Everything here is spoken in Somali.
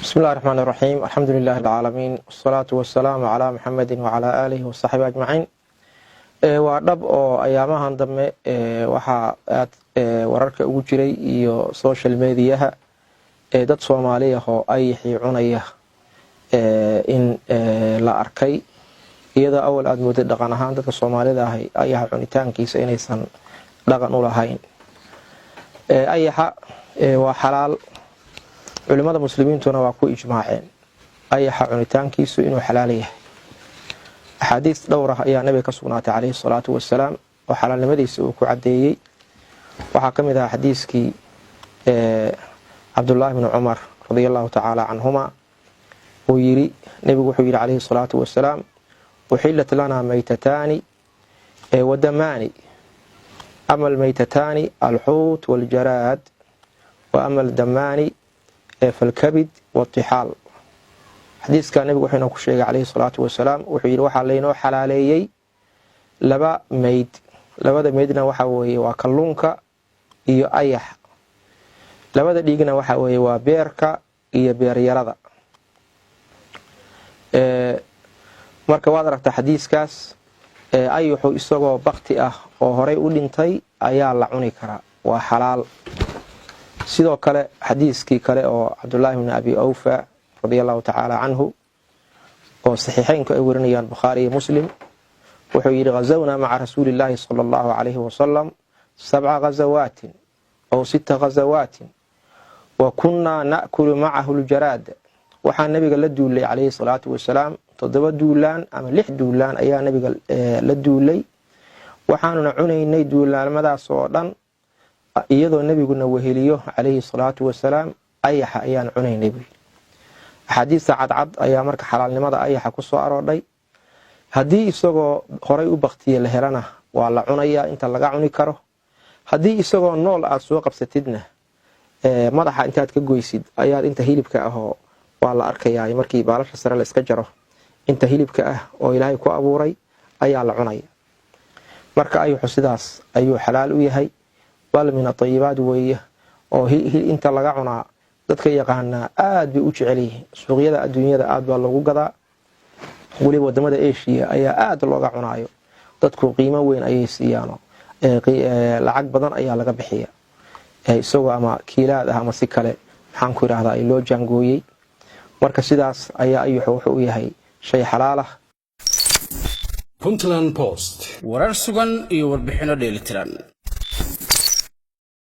بسم الله الرحمن الرحيم. الحمد لله رب العالمين والصلاة والسلام على محمد وعلى آله وصحبه أجمعين. وأدب أو أيامها ضمن وحاءات وررك وجري iyo social media dad Soomaaliya oo ay xiicunaya in la arkay iyada awal aad muddo dhaqan ahaan dadka Soomaalida ah ay cunitaankiisa inaysan dhaqan u lahayn ayaha waa xalaal culimada muslimiintuna waa ku ijmaaceen ayaha cunitaankiisu inuu xalaal yahay xadiis dhowr ah ayaa nabiga ka sugnaatay kaleey salaatu wasalaam oo xalaalnimadiisa uu ku cadeeyay waxa kamid ah xadiiskii Abdullah ibn Umar radiyallahu ta'ala anhuma oo yiri nabigu wuxuu yiri kaleey salaatu wasalaam uhillat lana maytatani wa damani amal maytatani al-hut wal jarad wa amal damani فالكبد والطحال حديث كان النبي وحنا كشيء عليه الصلاة والسلام وحير وحى لينو حلاليي لبا ميد لبدا ميدنا waxa weeye waa kalluunka iyo ayax labada dhigna waxa weeye waa beerka iyo beeryarada marka waad aragtaa xadiiskaas ayuhu isagoo baqti ah oo horay u dhintay ayaa la cuni karaa waa xalaal sidoo kale xadiiskii kale oo Abdullah ibn Abi Awfa radiyallahu ta'ala anhu oo saxiixaynka ay warinayaan Bukhari iyo Muslim wuxuu yiri ghazawna ma'a rasuulillahi sallallahu alayhi wa sallam 7 ghazawaatin aw 6 ghazawaatin wa kunna na'kulu ma'ahu al-jarad waxa nabiga la duulay alayhi salatu wasalaam 7 duulaan ama 6 duulaan ayaa nabiga la duulay waxaanu cunaynay duulaamadaas oo dhan iyadoo nabiguna weheliyo alayhi salatu wasalaam ayaha ayaan cunaynay xadiis cadcad ayaa marka xalaalnimada ayaha ku soo arooday hadii isagoo horay u baqtiyay la helana waa la cunaya inta laga cuni karo hadii isagoo nool aad soo qabsatidna madaxa intaad ka goysid ayaad inta hilibka ah waa la arkayaa markii baalasha sare la iska jaro inta hilibka ah oo Ilaahay ku abuuray ayaa la cunaya marka ayuu sidaas ayuu xalaal u yahay bal min at-tayyibaat weeye oo inta laga cunaa dadka yaqaana aad bay u jecel yihiin suuqyada adduunyada aad baa lagu gadaa wali wadamada Asia ayaa aad looga cunaayo dadku qiimo weyn ayay siiyaan lacag badan ayaa laga bixiyaa isagoo ama kiilaad ah ama si kale waxaan ku yiraahdaa ay loo jangooyay marka sidaas ayaa wuxuu u yahay shay xalaal ah. Puntland Post warar sugan iyo warbixino dheelitiran.